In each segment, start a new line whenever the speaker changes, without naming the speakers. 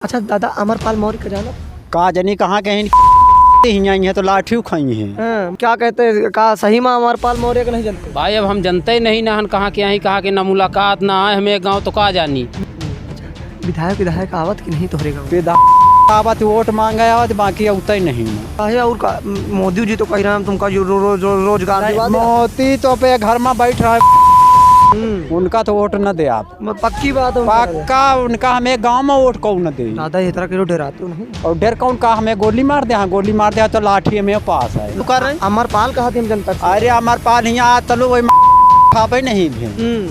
अच्छा दादा, अमरपाल मौर्य का जाना?
का जनी कहाँ कहीं ही है तो लाठी खाई है।
क्या कहते हैं, कहा सही में अमरपाल मौर्य का नहीं जानते?
भाई अब हम जनते ही नहीं ना, हम कहाँ के यहाँ कहाँ के ना मुलाकात ना आए हमें गांव तो कहाँ जानी।
विधायक आवत की नहीं तोहरे गाँव?
आवत वोट मांगे आवत, बाकी उतना ही नहीं
काहे और का मोदी जी तो कह रहे हैं तुमका रोजगार दिवा दिया।
मोती तो पे घर में बैठ रहा है, उनका तो वोट न दे आप।
पक्की बात है।
पक्का उनका हमें गांव में वोट कौन न दे।
दादा ये तरह के डराते हो नहीं?
और डर कौन का, हमें गोली मार दे, हाँ गोली मार दे तो लाठी में पास है।
तो कर रहे हैं अमरपाल कहा थी हम जनता से।
अरे अमरपाल यहाँ तलो वही खावे नहीं भी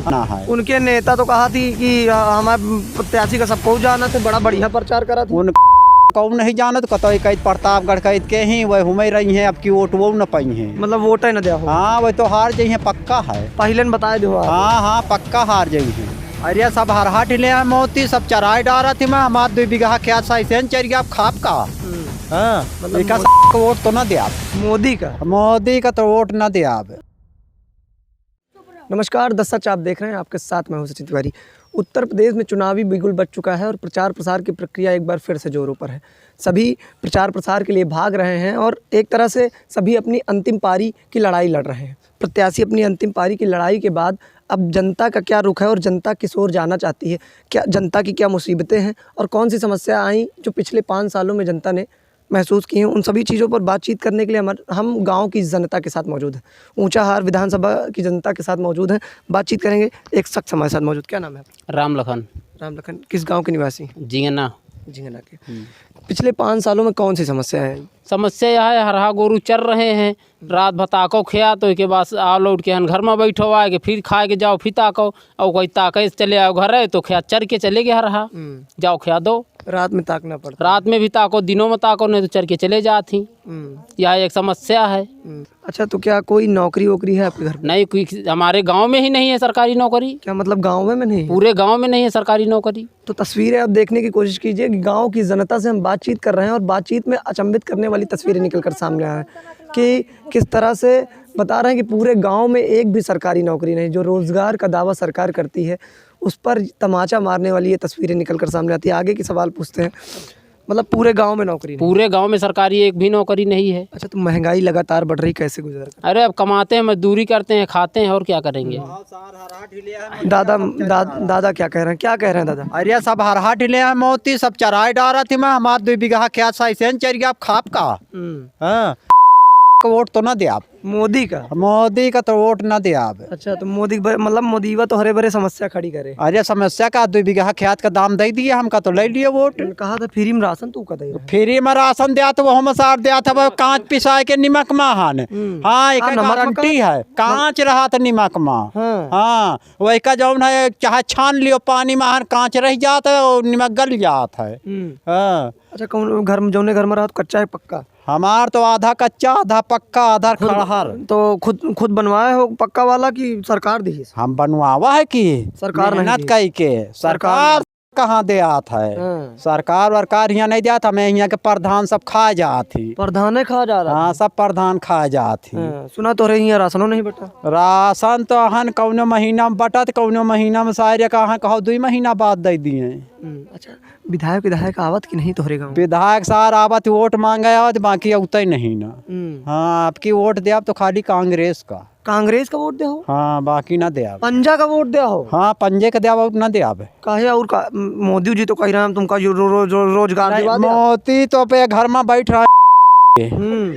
ना है।
उनके नेता तो कहा थी कि हमारे प्रत्याशी का सबको जाना से बड़ा बढ़िया प्रचार करा था।
उन कौन नहीं जानत कतो कैद प्रतापगढ़ कैद के ही वह घूमे रही हैं, अब की वोट वो न पाई हैं।
मतलब वोट ही न दिया हो।
हाँ वह तो हार जाइ है, पक्का है। पहले
न बताए दो।
हाँ पक्का हार जाइ है। अरे सब हरहा ढिले हैं, मोती सब चराई डारा थी मैं हमार 2 बीघा क्या सही चरिए आप खाप का। हाँ मतलब वोट तो न दे आप। मोदी का तो वोट न दे आप।
नमस्कार, द सच आप देख रहे हैं, आपके साथ मैं हूं सचिन तिवारी। उत्तर प्रदेश में चुनावी बिगुल बज चुका है और प्रचार प्रसार की प्रक्रिया एक बार फिर से जोरों पर है। सभी प्रचार प्रसार के लिए भाग रहे हैं और एक तरह से सभी अपनी अंतिम पारी की लड़ाई लड़ रहे हैं। प्रत्याशी अपनी अंतिम पारी की लड़ाई के बाद अब जनता का क्या रुख है और जनता किस ओर जाना चाहती है, क्या जनता की क्या मुसीबतें हैं और कौन सी समस्या आई जो पिछले 5 सालों में जनता ने महसूस की हैं, उन सभी चीज़ों पर बातचीत करने के लिए हम गांव की जनता के साथ मौजूद हैं। ऊंचाहार विधानसभा की जनता के साथ मौजूद हैं, बातचीत करेंगे। एक शख्स हमारे साथ मौजूद, क्या नाम है?
राम लखन।
किस गांव के निवासी?
जिंगना
के। पिछले 5 सालों में कौन सी समस्या है?
समस्या यह है, हरहा गोरू चर रहे हैं, रात भताको खिया तो के बाद आओ लौट के घर में बैठो आए के फिर खाए के जाओ, फिर ताको और कोई ताके चले आओ घर है तो खिया चर के चले गए हरहा, जाओ खिया दो।
रात में ताकना पड़ता?
रात में भी ताको, दिनों में ताको, नहीं तो चर के चले जाती। यह एक समस्या है।
अच्छा, तो क्या कोई नौकरी वोकरी है आपके घर में?
नहीं, कोई हमारे गांव में ही नहीं है सरकारी नौकरी।
क्या मतलब गांव में नहीं?
पूरे गांव में नहीं है सरकारी नौकरी।
तो तस्वीरें आप देखने की कोशिश कीजिए कि गांव की जनता से हम बातचीत कर रहे हैं और बातचीत में अचंभित करने वाली तस्वीरें निकलकर सामने आ रही हैं कि किस तरह से बता रहे हैं कि पूरे गांव में एक भी सरकारी नौकरी नहीं। जो रोज़गार का दावा सरकार करती है उस पर तमाचा मारने वाली ये तस्वीरें निकलकर सामने आती है। आगे की सवाल पूछते हैं, मतलब पूरे गांव में नौकरी नहीं? पूरे
गांव में सरकारी एक भी नौकरी नहीं है।
अच्छा, तो महंगाई लगातार बढ़ रही, कैसे गुजर?
अरे अब कमाते हैं, मजदूरी करते हैं, खाते हैं और क्या करेंगे।
दादा क्या कह रहे हैं, क्या कह रहे हैं दादा?
अरे सब हरहा ढिले हैं, मोती सब चराई डारा थी मैं हमार 2 बीघा क्या सही चरिए आप खाप का। हाँ वोट तो न दे आप। मोदी का तो वोट न दे आप।
अच्छा, तो मोदी मतलब मोदीवा तो हरे भरे समस्या खड़ी करे।
अरे समस्या का 2 बीघा खेत का दाम दे दिए हमका तो ले लिए वोट।
कहा था फ्री में राशन, तू कदे
फ्री में राशन दिया तो वो मसार दिया था, वो कांच पिसाए के निमक महान। हाँ एक गारंटी है, कांच रहा था निमक माँ। हाँ वही का जौन है, चाहे छान लियो पानी महान कांच रह जाता है और निमक गल जाता है। हाँ।
अच्छा, कौन घर में जौने घर में रहा तो कच्चा है पक्का?
हमार तो आधा कच्चा आधा पक्का आधा खड़हर।
तो खुद बनवाए हो पक्का वाला कि सरकार दी?
हम बनवावा है कि
सरकार
मेहनत कई के। सरकार कहाँ दे आता है? सरकार वरकार यहाँ नहीं दिया था, मैं यहाँ के प्रधान सब खा जाती।
प्रधान खा जा रहा?
हाँ सब प्रधान खा जाती।
सुना तो रही है राशनो नहीं बटा?
राशन तो हन कौनो महीना में बटत, कौनो महीना में सारे कहाँ कहो 2 महीना बाद दे दिए।
अच्छा, विधायक आवत की नहीं तोहरे गाँव?
विधायक सार आवत वोट मांगे आवत, बाकी उतना ही नहीं ना। हाँ आपकी वोट दे तो खाली कांग्रेस का
वोट दे हो?
हाँ बाकी ना दे आप।
पंजा का वोट दे हो?
हाँ पंजे का दे आप ना दे आप।
काहे और मोदी जी तो कह रहे हैं तुमका रोजगार दिवा दिया।
मोती तो पे घर में बैठ रहा है,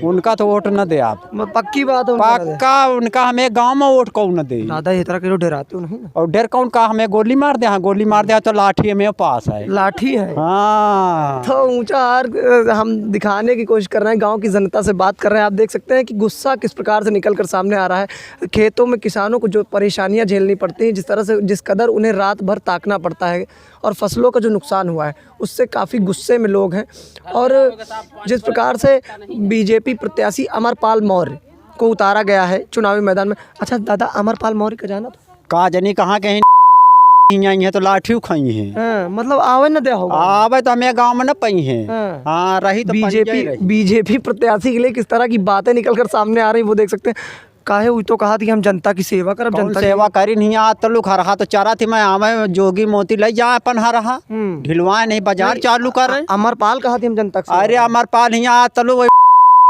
उनका तो वोट न दे आप।
पक्की बात है।
पक्का उनका हमें गांव में वोट कौन न दे।
दादा ये तरह के डराते हो नहीं?
और डर कौन का, हमें गोली मार दे, हाँ गोली मार दे तो लाठी में पास है।
लाठी है?
हाँ।
तो ऊंचाहार हम दिखाने की कोशिश कर रहे हैं, गांव की जनता से बात कर रहे हैं। आप देख सकते हैं कि गुस्सा किस प्रकार से निकल कर सामने आ रहा है। खेतों में किसानों को जो परेशानियां झेलनी पड़ती हैं, जिस तरह से जिस कदर उन्हें रात भर ताकना पड़ता है और फसलों का जो नुकसान हुआ है उससे काफ़ी गुस्से में लोग हैं। और जिस प्रकार से बीजेपी प्रत्याशी अमरपाल मौर्य को उतारा गया है चुनावी मैदान में। अच्छा दादा, अमरपाल मौर्य का जाना?
का जनी कहाँ कहीं है तो लाठी खाई है।
मतलब आवे न दे होगा?
आवे तो हमें गांव में न पई है। हाँ रही तो
बीजेपी प्रत्याशी के लिए किस तरह की बातें निकल कर सामने आ रही वो देख सकते हैं। काहे हुई तो कहा थी हम जनता की सेवा करब,
कौन
जनता
सेवा करी नहीं आ तो लोग हरहा तो चारा थी मैं आवे जोगी मोती ले जा अपन हरहा ढिलवाए नहीं बाजार चालू कर रहे।
अमरपाल कहा थी हम जनता की सेवा
अरे अमरपाल यहाँ तो लोग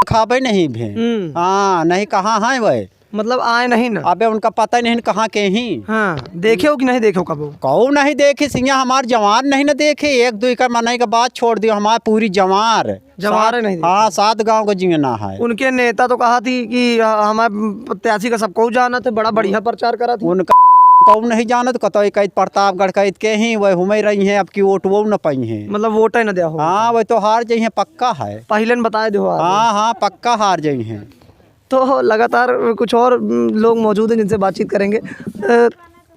खाबे नहीं भी। हाँ नहीं कहाँ है वह,
मतलब आए नहीं ना।
अबे उनका पता ही नहीं कहाँ के ही।
हाँ देखे हो कि नहीं देखे हो कब?
कौ नहीं देखे सिंह हमार जवान नहीं न देखे, एक दो एकड़ मनाई के बाद छोड़ दियो, हमारे पूरी जवार
नहीं देखे।
हाँ 7 गांव को जीना है।
उनके नेता तो कहा थी कि हमारे प्रत्याशी का सबको जाना था, बड़ा बढ़िया प्रचार करा थी।
उनका कौन नहीं जानत कतो कैद प्रतापगढ़ कैद के ही वह घूमे रही हैं, अब की वोट वो न पाई हैं,
मतलब वोट ही न दिया हो।
हाँ वह तो हार जाइ हैं पक्का है,
पहले न बताए दो।
हाँ हाँ पक्का हार जाइ हैं।
तो लगातार कुछ और लोग मौजूद हैं जिनसे बातचीत करेंगे।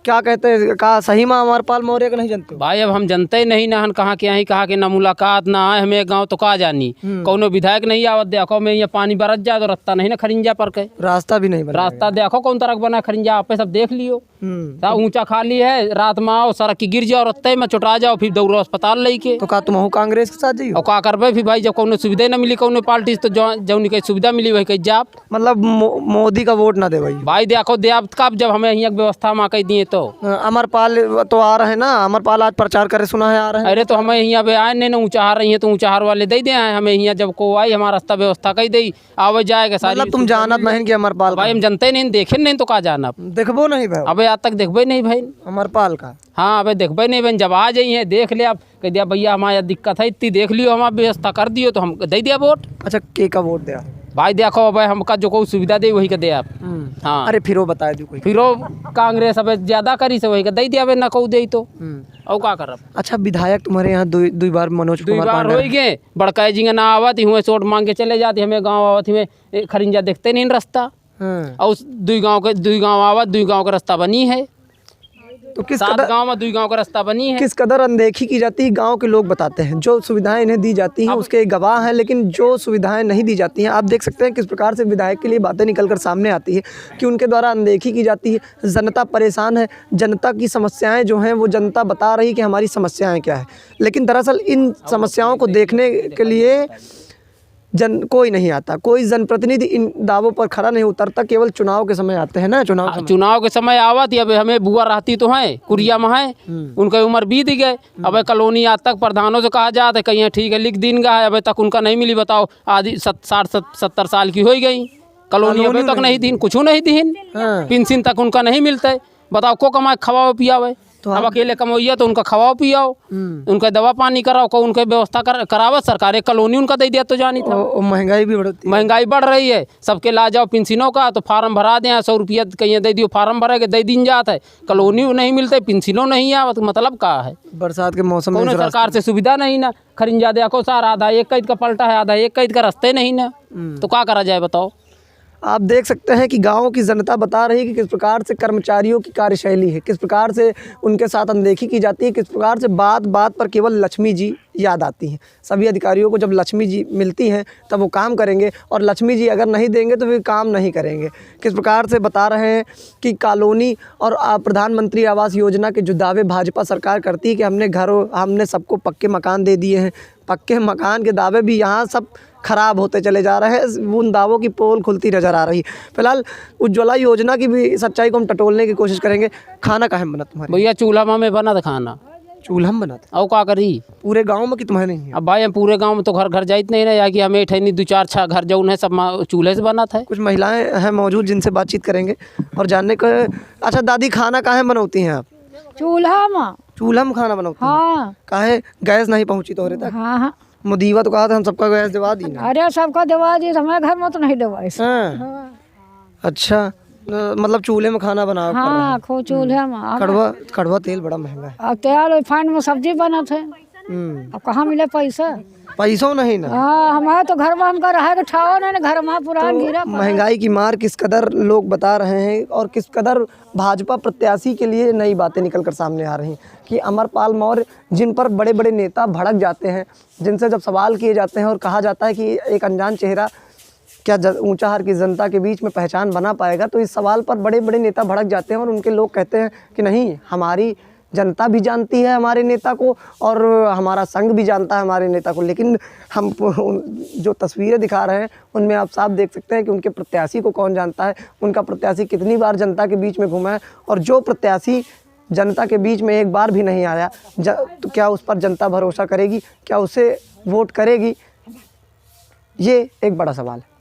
क्या कहते हैं, कहा सही में अमरपाल मौर्य का नहीं जानते हो?
भाई अब हम जनते ही नहीं ना हन, कहाँ के यहाँ कहा कि ना मुलाकात ना आए हमें गांव तो कहा जानी कौनो विधायक नहीं आवत, देखो मैं यहाँ पानी बरस जाए तो रास्ता नहीं ना खरिंजा पर के,
रास्ता भी नहीं बना।
रास्ता देखो कौन तरह बना खरिंजा, आप सब देख लियो ऊंचा खाली है, रात में आओ सड़क की गिर जाओ रत्ते में चुटा जाओ, फिर दौड़ो अस्पताल लेके।
तो कहा तुम कांग्रेस के साथ जाइयो?
और का करबे फिर भाई, जब कोनो सुविधा न मिली कोनो पार्टी तो जो उनकी सुविधा मिली वही कहीं जाप।
मतलब मोदी का वोट ना दे
भाई देखो दे कब जब हमें यहाँ व्यवस्था में कही दिए तो।
अमरपाल तो आ रहे हैं ना, अमरपाल आज प्रचार करे सुना है आ रहे हैं।
अरे तो हमें यहाँ पे आए नहीं ना, ऊँचा हार रही है तो ऊँचा हार वाले दे दे हमें यहाँ, जब को आई हमारा रास्ता व्यवस्था कही दे आवे जाएगा सारी।
मतलब तुम जानत नहीं कि अमरपाल?
भाई हम जानते नहीं, देखे नहीं तो कहा जाना,
देखबो नहीं भाई?
अबे आज तक देखबे नहीं भाई
अमरपाल का।
हाँ अबे देखबे नहीं भाई, जब आ जाइए देख ले आप, कह दिया भैया हमारा दिक्कत है इतनी, देख लियो हमारा व्यवस्था कर दियो तो हम दे दिया वोट।
अच्छा के का वोट दिया
भाई देखो भाई हमका जो कोई सुविधा दे वही का दे आप। हाँ
अरे फिर वो बताए दो कोई।
फिर वो कांग्रेस अब ज्यादा करी से वही का दे दिया ना को दे तो और का करब।
अच्छा विधायक तुम्हारे यहाँ दो बार मनोज कुमार
बार हो गए, बड़का जी ना आवत हुए चोट मांग के चले जाते, हमें गाँव आवत हुए खरिंजा देखते नहीं रास्ता, और उस दुई गाँव आवत दुई गाँव का रास्ता बनी है,
तो किस
7
कदर
गाँव में 2 गाँव का रास्ता बनी है।
किस कदर अनदेखी की जाती है गांव के लोग बताते हैं। जो सुविधाएं इन्हें दी जाती हैं उसके गवाह हैं, लेकिन जो सुविधाएं नहीं दी जाती हैं आप देख सकते हैं किस प्रकार से विधायक के लिए बातें निकलकर सामने आती है कि उनके द्वारा अनदेखी की जाती है। जनता परेशान है, जनता की समस्याएं जो हैं वो जनता बता रही कि हमारी समस्याएं क्या है, लेकिन दरअसल इन समस्याओं को देखने के लिए कोई नहीं आता, कोई जनप्रतिनिधि इन दावों पर खड़ा नहीं उतरता, केवल चुनाव के समय आते हैं ना।
चुनाव के समय आवत, अब हमें बुआ रहती तो है कुरिया में है, उनका उम्र बीत गए, अब कॉलोनी आज तक प्रधानों से कहा जाता है कहीं ठीक है लिख दिन का है, अभी तक उनका नहीं मिली। बताओ आधी 60-70 साल की हो गई कॉलोनी, अभी तक नहीं दी, कुछ नहीं दी, पेंशन तक उनका नहीं मिलता है। बताओ को कमाए खवाओ पियावे, तो अब अकेले कमैया तो उनका खवाओ पियाओ, उनका दवा पानी कराओ, को उनके व्यवस्था करावत सरकार, एक कॉलोनी उनका दे दिया तो जानी था।
महंगाई भी बढ़ती,
महंगाई बढ़ रही है, सबके ला जाओ पेंशनों का तो फार्म भरा दें, 100 रुपया कहीं दे दियो, फार्म भरे के दे दिन जाता है, कॉलोनी नहीं मिलते, पेंशनों नहीं आवत, मतलब का है।
बरसात के मौसम में
सरकार से सुविधा नहीं ना, खरिंजा देखो सार आधा एक कैद का पलटा है, आधा एक कैद का रास्ते नहीं ना, तो क्या करा जाए बताओ।
आप देख सकते हैं कि गाँव की जनता बता रही है कि किस प्रकार से कर्मचारियों की कार्यशैली है, किस प्रकार से उनके साथ अनदेखी की जाती है, किस प्रकार से बात बात पर केवल लक्ष्मी जी याद आती हैं। सभी अधिकारियों को जब लक्ष्मी जी मिलती हैं तब वो काम करेंगे, और लक्ष्मी जी अगर नहीं देंगे तो फिर काम नहीं करेंगे। किस प्रकार से बता रहे हैं कि कॉलोनी और प्रधानमंत्री आवास योजना के जो दावे भाजपा सरकार करती है कि हमने सबको पक्के मकान दे दिए हैं, पक्के मकान के दावे भी यहाँ सब खराब होते चले जा रहे हैं, उन दावों की पोल खुलती नज़र आ रही है। फिलहाल उज्ज्वला योजना की भी सच्चाई को हम टटोलने की कोशिश करेंगे। खाना कहाँ बना तुम्हारे?
भैया चूल्हा में बना था खाना,
चूल्हा में बना था।
और क्या करी
पूरे गांव में कि तुम्हारे नहीं है?
अब भाई हम पूरे गांव में तो घर घर जाइत नहीं ना, कि हमें ठहनी 2-4 घर जौन है सब चूल्हे से बना था।
कुछ महिलाएं हैं मौजूद जिनसे बातचीत करेंगे और जानने को। अच्छा दादी खाना कहाँ बनाती हैं आप?
चूल्हा में।
चूल्हा में खाना बनाती हैं?
हाँ।
काहे गैस नहीं पहुँची तोहरे तक?
हाँ हाँ।
मुदीवा तो कहा था हम सबका गैस दिवा दी ना।
अरे सबका दवा दी, हमारे घर में तो नहीं दवा।
हाँ। अच्छा मतलब चूल्हे में खाना बनाओ?
हाँ खूब चूल्हे में।
कड़वा तेल बड़ा महंगा है।
अब तेल रिफाइंड में सब्जी बना थे, अब कहाँ मिले पैसा?
पैसों नहीं ना।
हाँ हमारे तो घर में हमका रहा ठाओ ना घर में पुरान गिरा।
महंगाई की मार किस कदर लोग बता रहे हैं और किस कदर भाजपा प्रत्याशी के लिए नई बातें निकलकर सामने आ रही हैं कि अमरपाल मौर्य, जिन पर बड़े बड़े नेता भड़क जाते हैं, जिनसे जब सवाल किए जाते हैं और कहा जाता है कि एक अनजान चेहरा क्या ऊंचाहार की जनता के बीच में पहचान बना पाएगा, तो इस सवाल पर बड़े बड़े नेता भड़क जाते हैं और उनके लोग कहते हैं कि नहीं, हमारी जनता भी जानती है हमारे नेता को और हमारा संघ भी जानता है हमारे नेता को, लेकिन हम जो तस्वीरें दिखा रहे हैं उनमें आप साफ देख सकते हैं कि उनके प्रत्याशी को कौन जानता है, उनका प्रत्याशी कितनी बार जनता के बीच में घूमा है, और जो प्रत्याशी जनता के बीच में एक बार भी नहीं आया तो क्या उस पर जनता भरोसा करेगी, क्या उसे वोट करेगी, ये एक बड़ा सवाल है।